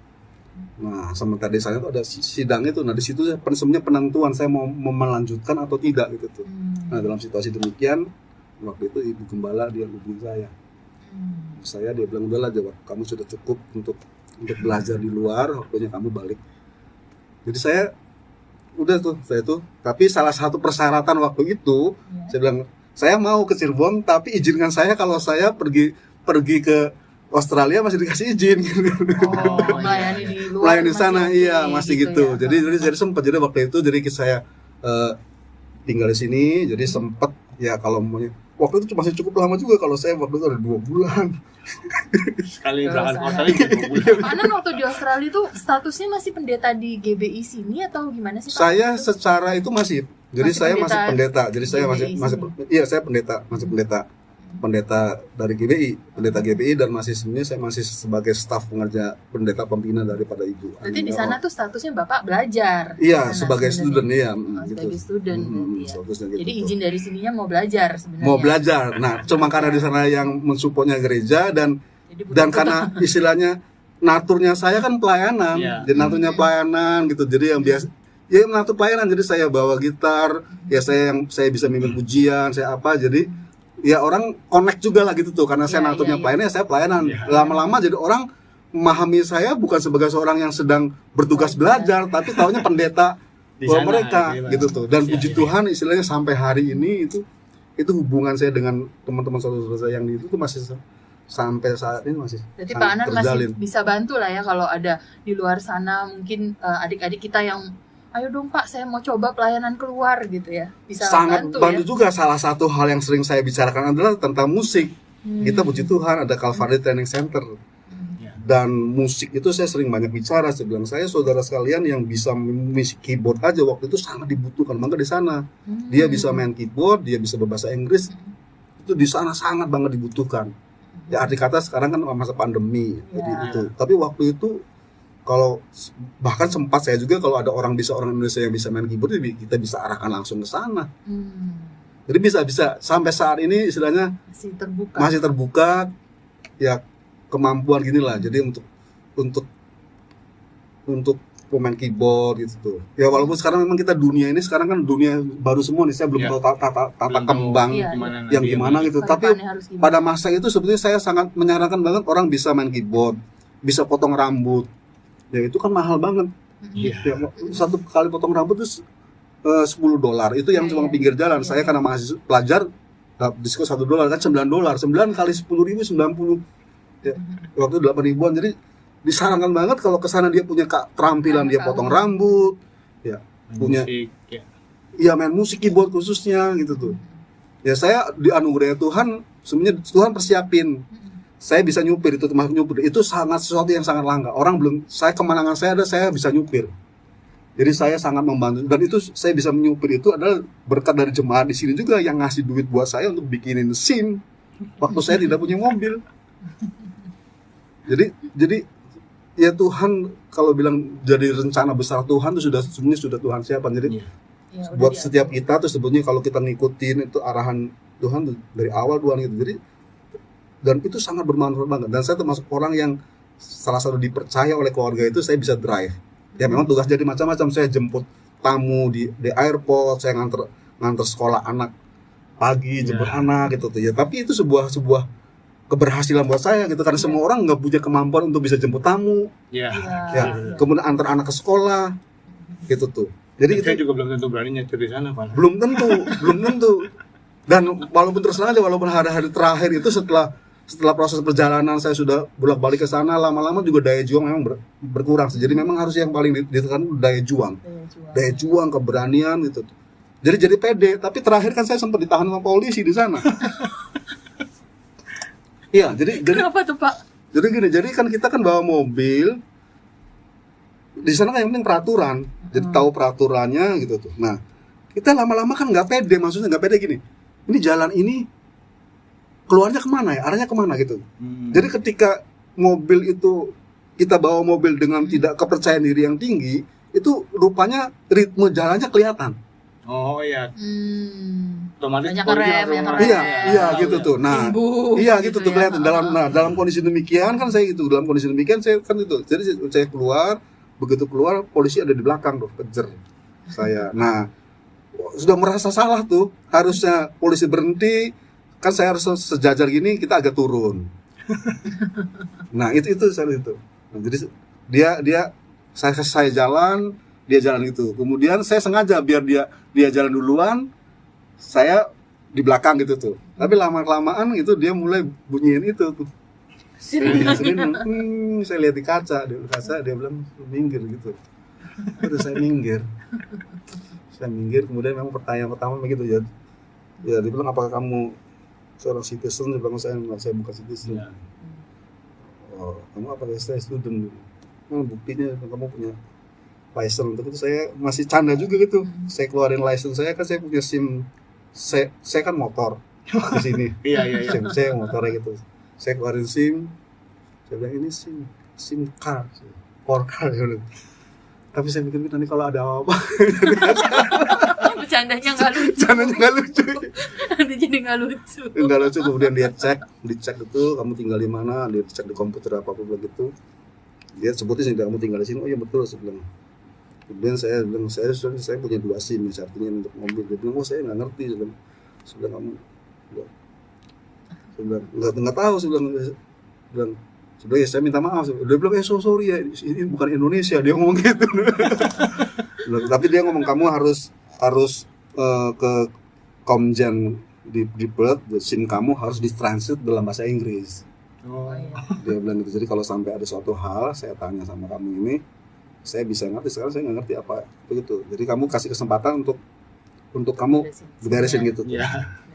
Nah, sementara di sana itu ada sidang itu. Nah, di situ sebenarnya penentuan saya mau melanjutkan atau tidak gitu tuh. Nah, dalam situasi demikian, waktu itu ibu gembala dia hubungi saya. Dia bilang udahlah, jawab kamu sudah cukup untuk belajar di luar, waktunya kamu balik. Jadi saya tapi salah satu persyaratan waktu itu saya bilang saya mau ke Cirebon, tapi izinkan saya kalau saya pergi ke Australia masih dikasih izin gitu. Melayani di luar, melayani di sana masih gitu. Ya. Jadi sempat, jadi waktu itu jadi saya tinggal di sini, jadi sempat ya kalau mau waktu itu masih cukup lama juga, kalau saya waktu itu ada 2 bulan. Sekali berangkat ke Australia 2 bulan. Anan waktu di Australia itu statusnya masih pendeta di GBI sini atau gimana sih Pak? Saya secara itu masih. Jadi saya masih pendeta. Jadi saya saya pendeta dari GBI, dan saya masih sebagai staf pengerja pendeta pembina daripada Ibu. Berarti di sana tuh statusnya Bapak belajar. Iya, sebagai student sebagai student gitu. Jadi izin dari sininya mau belajar sebenarnya. Mau belajar. Nah, cuma karena di sana yang mensupportnya gereja dan karena istilahnya naturnya saya kan pelayanan. Jadi naturnya pelayanan gitu. Jadi yang biasa natur pelayanan. Jadi saya bawa gitar, saya bisa mimpin pujian, saya apa. Jadi ya orang connect juga lah gitu tuh, karena saya naturnya pelayanan, saya pelayanan. Lama-lama jadi orang memahami saya bukan sebagai seorang yang sedang bertugas belajar, tapi taunya pendeta buat mereka gitu tuh. Dan puji Tuhan istilahnya sampai hari ini itu hubungan saya dengan teman-teman saudara saya yang itu tuh masih sampai saat ini masih. Jadi Pak Anan masih bisa bantu lah ya kalau ada di luar sana mungkin adik-adik kita yang ayo dong Pak, saya mau coba pelayanan keluar gitu ya. Bisa sangat bantu ya? Juga. Salah satu hal yang sering saya bicarakan adalah tentang musik. Kita puji Tuhan ada Calvary Training Center. Dan musik itu saya sering banyak bicara. Saya bilang, saudara sekalian yang bisa musik keyboard aja waktu itu sangat dibutuhkan. Maka di sana dia bisa main keyboard, dia bisa berbahasa Inggris. Itu di sana sangat banget dibutuhkan. Ya arti kata sekarang kan masa pandemi. Jadi itu. Tapi waktu itu kalau bahkan sempat saya juga kalau ada orang Indonesia yang bisa main keyboard, kita bisa arahkan langsung ke sana. Jadi bisa sampai saat ini istilahnya masih terbuka ya kemampuan gini lah. Jadi untuk pemain keyboard gitu tuh. Ya walaupun sekarang memang kita dunia kan dunia baru semua nih, saya belum tahu tata kembang yang gimana gitu. Tapi pada masa itu sebetulnya saya sangat menyarankan banget orang bisa main keyboard, bisa potong rambut. Ya itu kan mahal banget. Ya, satu kali potong rambut itu $10. Itu yang cuma pinggir jalan. Saya karena mahasiswa pelajar diskon $1 kan $9. 9 kali 10.000 90. Ya, waktu 8.000-an. Jadi disarankan banget kalau ke sana dia punya keterampilan dia potong rambut, ya punya main musik keyboard khususnya gitu tuh. Ya saya dianugerahi Tuhan, sebenarnya Tuhan persiapin. Saya bisa nyupir, itu termasuk nyupir. Itu sesuatu yang sangat langka. Kemenangan saya bisa nyupir. Jadi saya sangat membantu, dan itu saya bisa menyupir itu adalah berkat dari jemaat di sini juga yang ngasih duit buat saya untuk bikinin SIM waktu saya tidak punya mobil. Jadi ya Tuhan kalau bilang jadi rencana besar Tuhan itu sebenarnya sudah Tuhan siapkan. Jadi Iya. Ya, udah buat diatur. setiap kita tuh sebetulnya kalau kita ngikutin itu arahan Tuhan tuh dari awal Tuhan gitu. Jadi dan itu sangat bermanfaat banget. Dan saya termasuk orang yang salah satu dipercaya oleh keluarga itu saya bisa drive. Ya memang tugas jadi macam-macam. Saya jemput tamu di airport, saya nganter sekolah anak pagi, jemput Ya. anak gitu tuh ya. Tapi itu sebuah keberhasilan buat saya gitu karena semua orang nggak punya kemampuan untuk bisa jemput tamu, Iya. ya. Kemudian antar anak ke sekolah gitu tuh. Jadi Saya itu juga belum tentu berani nyetir di sana, Pak. belum tentu. Dan walaupun terus aja, walaupun hari-hari terakhir itu setelah proses perjalanan saya sudah bolak-balik ke sana, lama-lama juga daya juang memang berkurang. Jadi memang harus yang paling ditekan daya juang. Daya juang, keberanian gitu. Jadi pede, tapi terakhir kan saya sempat ditahan sama polisi di sana. Iya, jadi Kenapa tuh Pak? jadi gini, jadi kan kita kan bawa mobil di sana kan yang penting peraturan, jadi tahu peraturannya gitu tuh. Nah, kita lama-lama kan nggak pede, maksudnya nggak pede gini. Ini jalan ini keluarnya kemana ya, arahnya kemana gitu. Jadi ketika mobil itu kita bawa mobil dengan tidak kepercayaan diri yang tinggi, itu rupanya ritme jalannya kelihatan. Oh iya, otomatis Banyak polisi rem, langsung banyak ngerem. rem. Iya gitu tuh. Nah, Timbu, iya gitu tuh ya. kelihatan dalam kondisi demikian kan saya gitu. Dalam kondisi demikian saya kan itu. Jadi saya keluar, begitu keluar polisi ada di belakang tuh kejar saya. Nah, sudah merasa salah tuh. Harusnya polisi berhenti, kan saya harus sejajar gini, kita agak turun. Nah, itu saya itu. Nah, jadi saya jalan, dia jalan itu. Kemudian saya sengaja biar dia jalan duluan, saya di belakang gitu tuh. Tapi lama-kelamaan itu dia mulai bunyiin itu tuh. Sirine. Saya lihat di kaca, dia bilang minggir gitu. Terus saya minggir. Kemudian memang pertanyaan pertama begitu ya. Ya dia bilang apakah kamu seorang citizen? Dia bilang saya bukan citizen. Ya. Oh, kamu apa? Saya student. Nah, buktinya kamu punya license. Untuk itu saya masih canda juga gitu. Saya keluarin license saya kan saya punya SIM. Saya kan motor di sini. Iya. SIM saya motornya gitu. Saya keluarin SIM. Saya bilang ini SIM car, car gitu. Tapi saya pikir nanti kalau ada apa-apa, Bercandanya nggak lucu. caranya nggak lucu. Nanti jadi nggak lucu. Nggak lucu. Kemudian dia dicek itu kamu tinggal di mana, dia cek di komputer apa begitu. Dia sebutin sih kamu tinggal di sini. Oh iya betul, saya bilang. Kemudian saya bilang saya punya 2 SIM, artinya untuk mobil. Dia bilang oh saya nggak ngerti. Saya bilang kamu, saya bilang nggak tahu. Saya bilang sebenarnya saya minta maaf. Dia bilang sorry ya, ini bukan Indonesia. Dia ngomong gitu. Tapi dia ngomong kamu harus ke Komjen di Perth, SIM kamu harus ditranslate dalam bahasa Inggris. Oh, Dia bilang gitu. Jadi kalau sampai ada suatu hal saya tanya sama kamu ini, saya bisa ngerti. Sekarang saya nggak ngerti apa begitu. Jadi kamu kasih kesempatan untuk kamu beresin gitu. iya.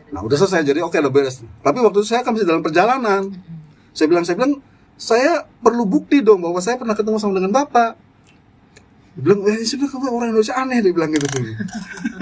Nah udah selesai, jadi oke udah beres. Tapi waktu itu saya kan masih dalam perjalanan. Saya bilang saya perlu bukti dong bahwa saya pernah ketemu sama dengan bapak. Dia bilang sebenarnya kamu orang Indonesia aneh, dia bilang gitu.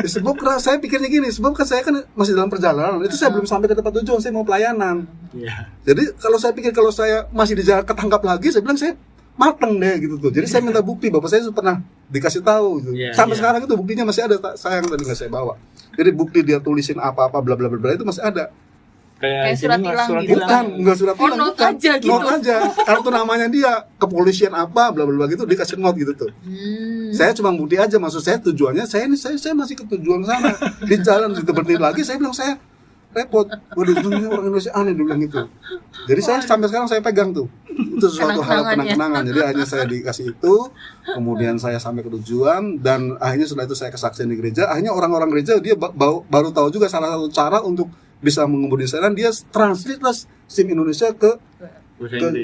Ya, sebab saya pikirnya gini, sebab kan saya kan masih dalam perjalanan, itu saya belum sampai ke tempat tujuan, saya mau pelayanan. Iya. Jadi kalau saya masih di jalan ketangkap lagi, saya bilang saya mateng deh gitu tuh. Jadi saya minta bukti bahwa saya pernah dikasih tahu gitu. Iya, Sampai iya. sekarang itu buktinya masih ada, sayang tadi nggak saya bawa. Jadi bukti dia tulisin apa-apa bla bla bla bla itu masih ada. Kayak surat ini, Mas, tilang gitu. Bukan, enggak surat tilang. note bukan. aja gitu. Note aja. Kartu namanya dia, kepolisian apa bla bla bla gitu dikasih note gitu tuh. Saya cuma bukti aja, maksud saya tujuannya saya masih ke tujuan sana. Di jalan itu berhenti lagi, saya bilang saya repot. Waduh, ini orang Indonesia aneh, dia bilang gitu. Jadi saya sampai sekarang saya pegang tuh. Itu sesuatu hal kenang-kenangan. Jadi akhirnya saya dikasih itu, kemudian saya sampai ke tujuan, dan akhirnya setelah itu saya kesaksian di gereja. Akhirnya orang-orang gereja dia baru tahu juga salah satu cara untuk bisa mengemudi sedan, dia translate lah SIM Indonesia ke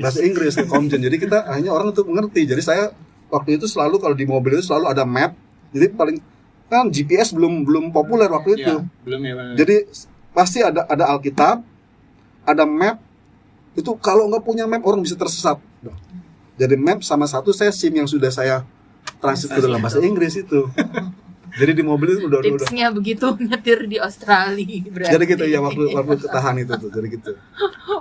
bahasa Inggris ke Komjen. Jadi kita akhirnya orang itu mengerti. Jadi saya waktu itu selalu kalau di mobil itu selalu ada map. Jadi paling kan GPS belum populer waktu itu. Belum ya, Bang. Jadi pasti ada Alkitab, ada map. Itu kalau nggak punya map orang bisa tersesat. Jadi map sama satu saya SIM yang sudah saya translate ke dalam bahasa Inggris itu. Jadi di mobil itu udah Tipsnya begitu nyetir di Australia berarti. jadi gitu ya waktu ketahan itu tuh. Jadi gitu.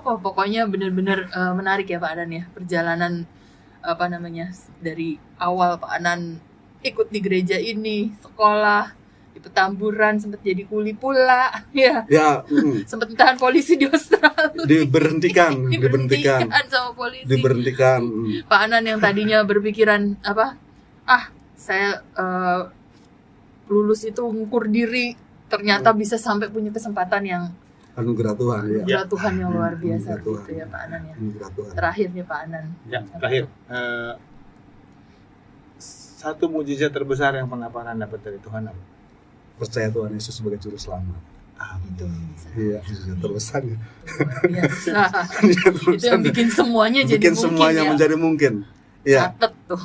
Wah, pokoknya benar-benar menarik ya Pak Adan ya, perjalanan dari awal Pak Anan ikut di gereja ini, sekolah di Petamburan, sempat jadi kuli pula, ya. Ya, Sempat ditahan polisi di Australia. diberhentikan Sama polisi. diberhentikan. Pak Anan yang tadinya berpikiran saya lulus itu ngukur diri, ternyata bisa sampai punya kesempatan yang Anugerah Tuhan ya. anugerah Tuhan yang luar biasa Anugerah Tuhan. gitu ya Pak Anan ya. Anugerah Tuhan. Terakhir nih Pak Anan. Ya, terakhir. Satu mujizat terbesar yang pernah Pak Anan dapat dari Tuhan apa? Percaya Tuhan Yesus sebagai juru selamat. Itu bisa. Iya, mujizat terbesar. Luar biasa. Itu yang bikin semuanya jadi Bikin mungkin semuanya ya. menjadi mungkin. Iya. Catet tuh.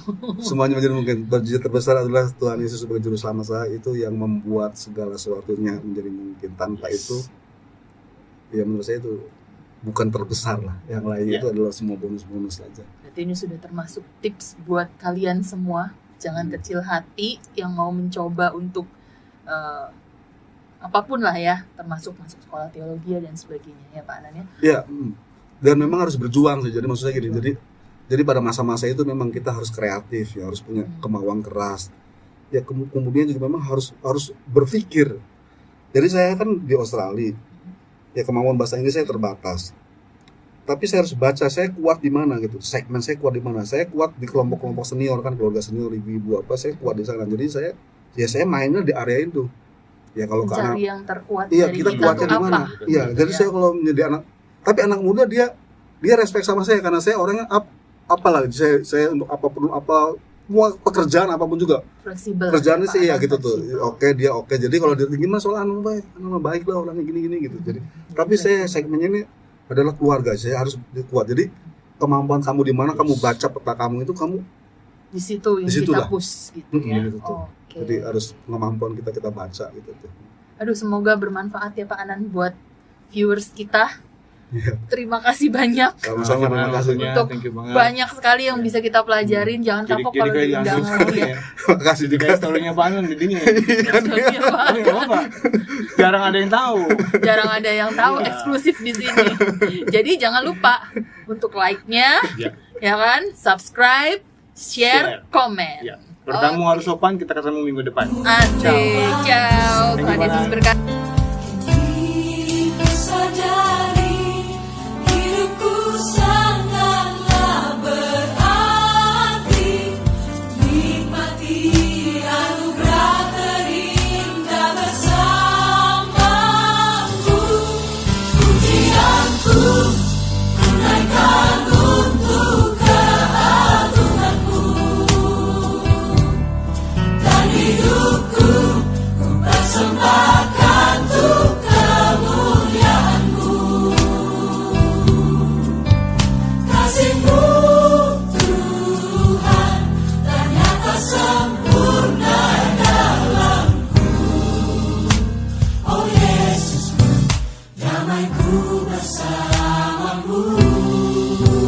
Semuanya menjadi mungkin. Mujizat terbesar adalah Tuhan Yesus sebagai juru selamat saya, itu yang membuat segala sesuatunya menjadi mungkin. Tanpa itu, ya menurut saya itu bukan terbesar lah. Yang lain itu adalah semua bonus-bonus saja. Berarti ini sudah termasuk tips buat kalian semua. Jangan kecil hati yang mau mencoba untuk apapun lah ya, termasuk masuk sekolah teologi dan sebagainya ya Pak Anan ya. Iya, dan memang harus berjuang sih. Jadi maksud saya gini, jadi pada masa-masa itu memang kita harus kreatif ya, harus punya kemauan keras. Ya kemudian juga memang harus berpikir. Jadi saya kan di Australia, ya kemampuan bahasa Inggris saya terbatas. Tapi saya harus baca, saya kuat di mana gitu. Segmen saya kuat di mana? Saya kuat di kelompok-kelompok senior kan, keluarga senior, ibu-ibu apa, saya kuat di sana. Jadi saya mainnya di area itu. Ya kalau ke anak, Mencari yang terkuat iya dari kita kuatnya tuh di mana? apa? Iya, jadi saya kalau menjadi anak, tapi anak muda dia respect sama saya karena saya orangnya apalah saya untuk apapun mau pekerjaan apapun juga. Fleksibel. Kerjaannya Pak sih ya Anan, gitu tuh. fleksibel. Oke. Jadi kalau dia gimana soal anak baik lah orangnya gini gitu. Jadi tapi saya segmennya ini adalah keluarga, saya harus kuat. Jadi kemampuan kamu di mana, kamu baca peta kamu itu kamu Di situ yang Di situ kita lah. push gitu ya. gitu tuh. Oke. Jadi harus kemampuan kita baca gitu tuh. Aduh, semoga bermanfaat ya Pak Anan buat viewers kita. Iya. Terima kasih banyak. Sama-sama, terima kasih. Untuk Thank you banget. Banyak sekali yang bisa kita pelajarin. Jangan kapok kalau kayak diundang langsung ya. Terima kasih Jadi juga. kayak story-nya Pak Anan jadinya. Iya, Pak. Nggak apa-apa. Jarang ada yang tahu. Jarang ada yang tahu, eksklusif di sini. Jadi jangan lupa untuk like-nya, ya kan, subscribe, share, komen. Ya. Bertamu harus sopan, kita ketemu minggu depan. Asik, ciao. Thank you, Tuhan Yesus Pak. berkati.